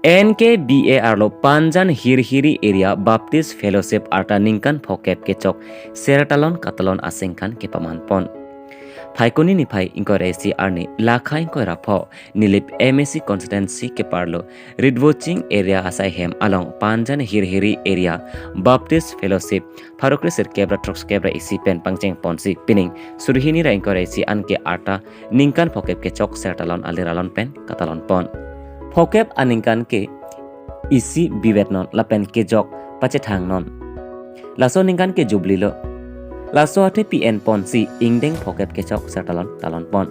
NKBA arlo Panjan Hiri area Baptist Fellowship arta ningkan phokep kechok Seratalon Katalon asengkan ke pamanpon. Phaikoni ni phai inkoresi arni lakhai koira pho nilip MSC constituency ke parlo Ridwoching area asai hem along Panjan Hiri area Baptist Fellowship Pharokresir kebra trox kebra isi pen pangcheng ponsi pining surhini ra inkoresi anke arta ningkan phokep kechok Seratalon aliralon pen Katalon pon. Phokep aningkan ke isi biwet non lapen ke jok pache thang non laso ningkan ke jubli lo laso ate PN pon si ingdeng phokep ke chok Seratalon talon pon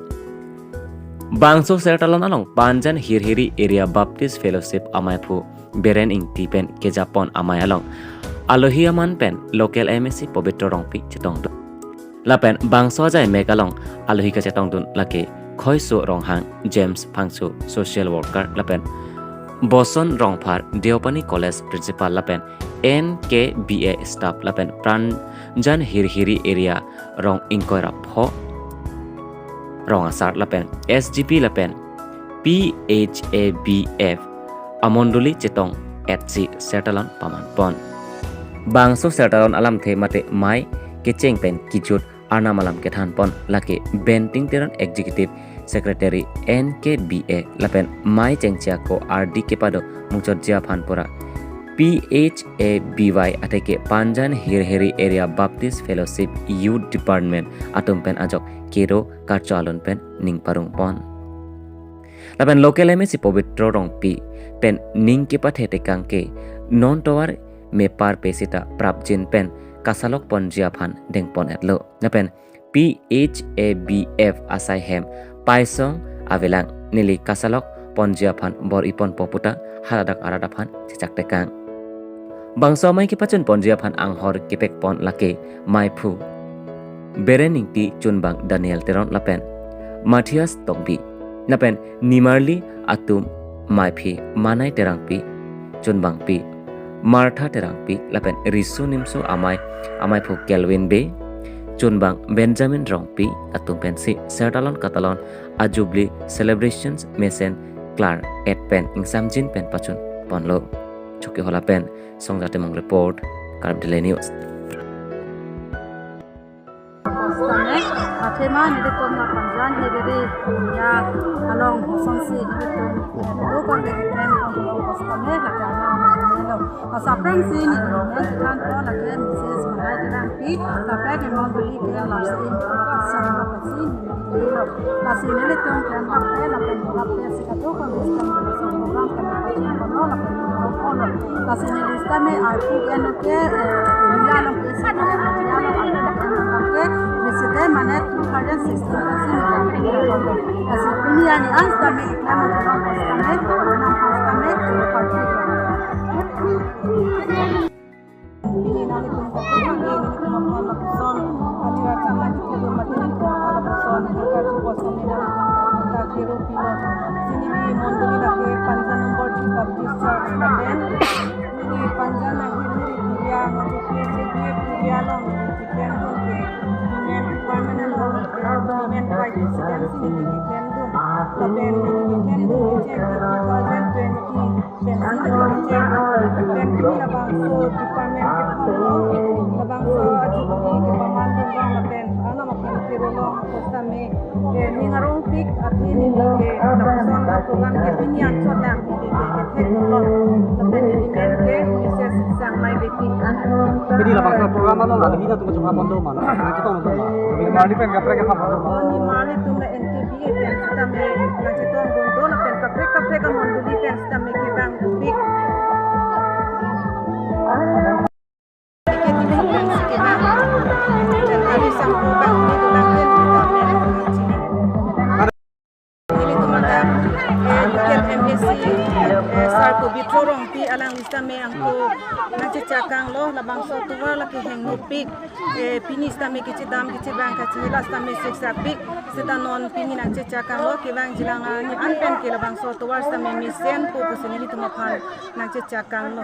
bangso Seratalon along Panjan Hiri area Baptist Fellowship amai phu beren ing ti pen ke japon amai along alohi aman pen local MSC pobitro rongpi chetong du lapen bangso jai mek along alohi ka chetong dun lake Khoiso Ronghang James Phangsu social worker lapen Boson Rongphar Deopani College principal lapen NKBA staff lapen Panjan Hiri area rong inkoira pho rong asar lapen SGP lapen PHABF Amonduli Chetong HC Seratalon pamanpon bangso Seratalon alam the mate mai kecheng pen kijut Arna malam kethan pon lake Benting Teran Executive Secretary NKBA lapen Mai Chengchia ko RD kepado mungchot jia phanpora PHABY ateke Panjan Hiri area Baptist Fellowship Youth Department atum pen ajok kero karcho alon pen ning parung pon lapen local MSC pobitro rong pi pen ning kepa thete kangke non tower me par pesita prapjin pen kasalok pon jia phan deng pon etlo napen PHABF asai hem paisong avelang nili kasalok pon jia phan bor ipon poputa haladak arada phan cecak tekang bangso mai ki pachun pon jia phan anghor kipek pon lake mai phu berening ti chunbang Daniel Teron lapen Matthias Tongbi napen Nimarli atum mai phi manai terang pi chunbang pi Martha terangpi lapen Risu nimso amai phu Kelvin Bay chunbang Benjamin rongpi atum pensi Seratalon Katalon ajubli celebrations mesen Clark et pen ingsamjin pen pachun ponlo choki hola pen songjate mong report Karab Daily News Athema nidekom na Panjan Hiri ya along songsi nidekom lokon de plan ko postame la kana melo asaprang si ni men kan ko la ke mrs malai tan pi la pe de mon boli ke la sin sa na pasi ni la sin le tong kan la pe si ka to ko wisdom so program kan ko no la pe ko la sin le stame arpu en ke ya lo ke sa na ya lo ke visite manet 260 así dunia ni anstame iklama na postame na postame parti ini nali kun ka ini ni kuma na person ali wa chama ni ko matin ko ala person ka ju postame na ka kero pilo sini ni monduli la ke Panjan number 3 Baptist Church na ben ni Panjan na hiri ya na ke ya long ken ko ke men permanent men right residency ni ken do la ben ni ken do je 2020 ben ni je ben ni la bangso department ke thalo la bangso ajubli ke pamandung rong la ben ana makan ke rolong kosta me ni ngarong pik athi ni ke na person ka program ke pinyan choda ke technology la ben ni men ke mrs sang mai beki Jadi lah bangsa program ano lah, hindi na ito masuk hapon doon mana, kita mo doon. Mali pen kapre ka hapon doon. Ni mali tu me NKBA pen kita me na chitong doon pen kapre ka monduli pen kita me ke bang big alang lista me angko nanti cakang lo labang so tuwa laki heng nupik pini sta me kici dam kici bang kaci lasta me seksa pik seta non pini nanti cakang lo ki bang jilang ni anpen ke labang so tuwa sta me misen po pusini tu makan nanti cakang lo